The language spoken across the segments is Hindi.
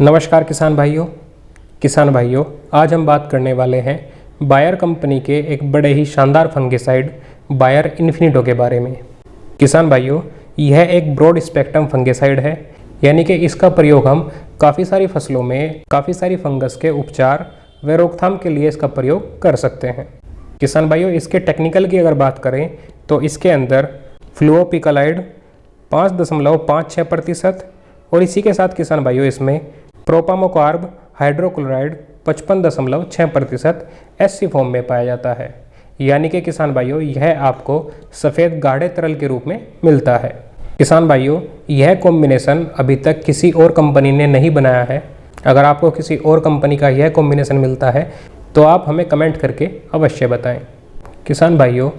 नमस्कार किसान भाइयों, आज हम बात करने वाले हैं बायर कंपनी के एक बड़े ही शानदार फंगिसाइड बायर इन्फिनिटो के बारे में। किसान भाइयों, यह एक ब्रॉड स्पेक्ट्रम फंगिसाइड है, यानी कि इसका प्रयोग हम काफ़ी सारी फसलों में काफ़ी सारी फंगस के उपचार व रोकथाम के लिए इसका प्रयोग कर सकते हैं। किसान भाइयों, इसके टेक्निकल की अगर बात करें तो इसके अंदर फ्लुओपिकालाइड 5.56% और इसी के साथ किसान भाइयों इसमें प्रोपामोकार्ब हाइड्रोक्लोराइड 55.6% एससी फॉर्म में पाया जाता है। यानी कि किसान भाइयों, यह आपको सफ़ेद गाढ़े तरल के रूप में मिलता है। किसान भाइयों, यह कॉम्बिनेशन अभी तक किसी और कंपनी ने नहीं बनाया है। अगर आपको किसी और कंपनी का यह कॉम्बिनेशन मिलता है तो आप हमें कमेंट करके अवश्य बताएं। किसान भाइयों,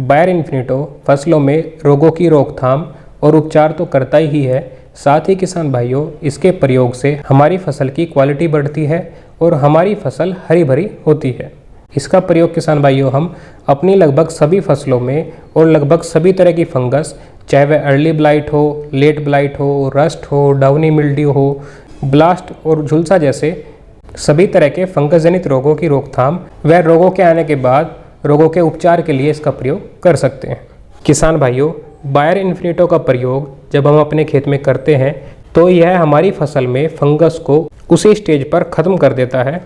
बायर इन्फिनिटो फसलों में रोगों की रोकथाम और उपचार तो करता ही है, साथ ही किसान भाइयों इसके प्रयोग से हमारी फसल की क्वालिटी बढ़ती है और हमारी फसल हरी भरी होती है। इसका प्रयोग किसान भाइयों हम अपनी लगभग सभी फसलों में और लगभग सभी तरह की फंगस, चाहे वह अर्ली ब्लाइट हो, लेट ब्लाइट हो, रस्ट हो, डाउनी मिल्ड्यू हो, ब्लास्ट और झुलसा जैसे सभी तरह के फंगस जनित रोगों की रोकथाम व रोगों के आने के बाद रोगों के उपचार के लिए इसका प्रयोग कर सकते हैं। किसान भाइयों, बायर इन्फिनिटो का प्रयोग जब हम अपने खेत में करते हैं तो यह हमारी फसल में फंगस को उसी स्टेज पर ख़त्म कर देता है,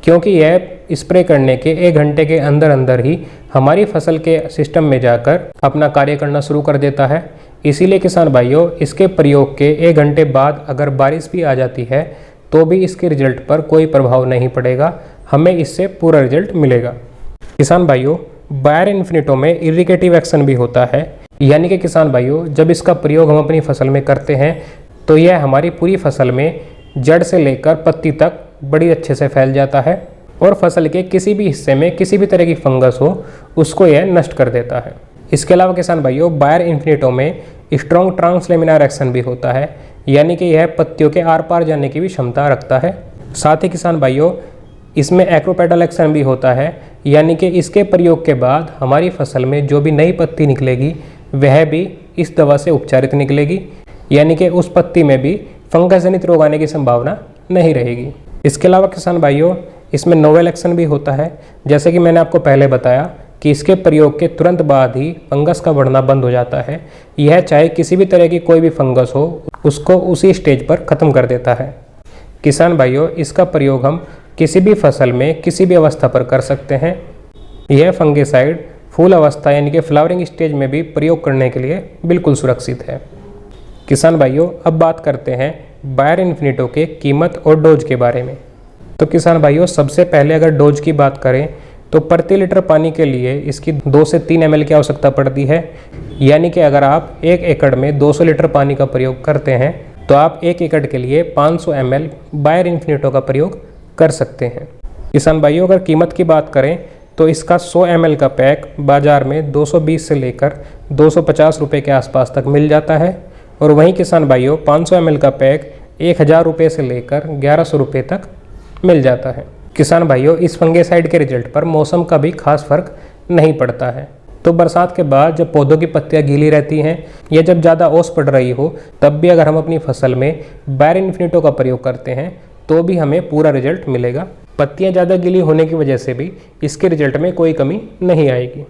क्योंकि यह स्प्रे करने के 1 घंटे के अंदर अंदर ही हमारी फसल के सिस्टम में जाकर अपना कार्य करना शुरू कर देता है। इसीलिए किसान भाइयों, इसके प्रयोग के 1 घंटे बाद अगर बारिश भी आ जाती है तो भी इसके रिजल्ट पर कोई प्रभाव नहीं पड़ेगा, हमें इससे पूरा रिजल्ट मिलेगा। किसान भाइयों, बायर इन्फिनिटो में इरिगेटिव एक्शन भी होता है, यानी कि किसान भाइयों जब इसका प्रयोग हम अपनी फसल में करते हैं तो यह हमारी पूरी फसल में जड़ से लेकर पत्ती तक बड़ी अच्छे से फैल जाता है और फसल के किसी भी हिस्से में किसी भी तरह की फंगस हो उसको यह नष्ट कर देता है। इसके अलावा किसान भाइयों, बायर इन्फिनिटो में स्ट्रॉन्ग ट्रांसलेमिनार एक्शन भी होता है, यानी कि यह पत्तियों के आर पार जाने की भी क्षमता रखता है। साथ ही किसान भाइयों इसमें एक्रोपेडल एक्शन भी होता है, यानी कि इसके प्रयोग के बाद हमारी फसल में जो भी नई पत्ती निकलेगी वह भी इस दवा से उपचारित निकलेगी, यानी कि उस पत्ती में भी फंगस जनित रोग आने की संभावना नहीं रहेगी। इसके अलावा किसान भाइयों इसमें नोवेल एक्शन भी होता है, जैसे कि मैंने आपको पहले बताया कि इसके प्रयोग के तुरंत बाद ही फंगस का बढ़ना बंद हो जाता है। यह चाहे किसी भी तरह की कोई भी फंगस हो उसको उसी स्टेज पर ख़त्म कर देता है। किसान भाइयों, इसका प्रयोग हम किसी भी फसल में किसी भी अवस्था पर कर सकते हैं। यह फंगिसाइड फूल अवस्था यानी कि फ्लावरिंग स्टेज में भी प्रयोग करने के लिए बिल्कुल सुरक्षित है। किसान भाइयों, अब बात करते हैं बायर इन्फिनिटो के कीमत और डोज के बारे में। तो किसान भाइयों, सबसे पहले अगर डोज की बात करें तो प्रति लीटर पानी के लिए इसकी 2 से 3 ml की आवश्यकता पड़ती है, यानी कि अगर आप 1 एकड़ में 200 लीटर पानी का प्रयोग करते हैं तो आप 1 एकड़ के लिए 500 ml बायर इन्फिनिटो का प्रयोग कर सकते हैं। किसान भाइयों, अगर कीमत की बात करें तो इसका 100 ml का पैक बाज़ार में 220 से लेकर 250 रुपये के आसपास तक मिल जाता है, और वहीं किसान भाइयों 500 ml का पैक 1000 रुपये से लेकर 1100 रुपये तक मिल जाता है। किसान भाइयों, इस फंगिसाइड के रिजल्ट पर मौसम का भी खास फर्क नहीं पड़ता है। तो बरसात के बाद जब पौधों की पत्तियां गीली रहती हैं या जब ज़्यादा ओस पड़ रही हो, तब भी अगर हम अपनी फसल में बायर इन्फिनिटो का प्रयोग करते हैं तो भी हमें पूरा रिजल्ट मिलेगा। पत्तियां ज़्यादा गीली होने की वजह से भी इसके रिजल्ट में कोई कमी नहीं आएगी।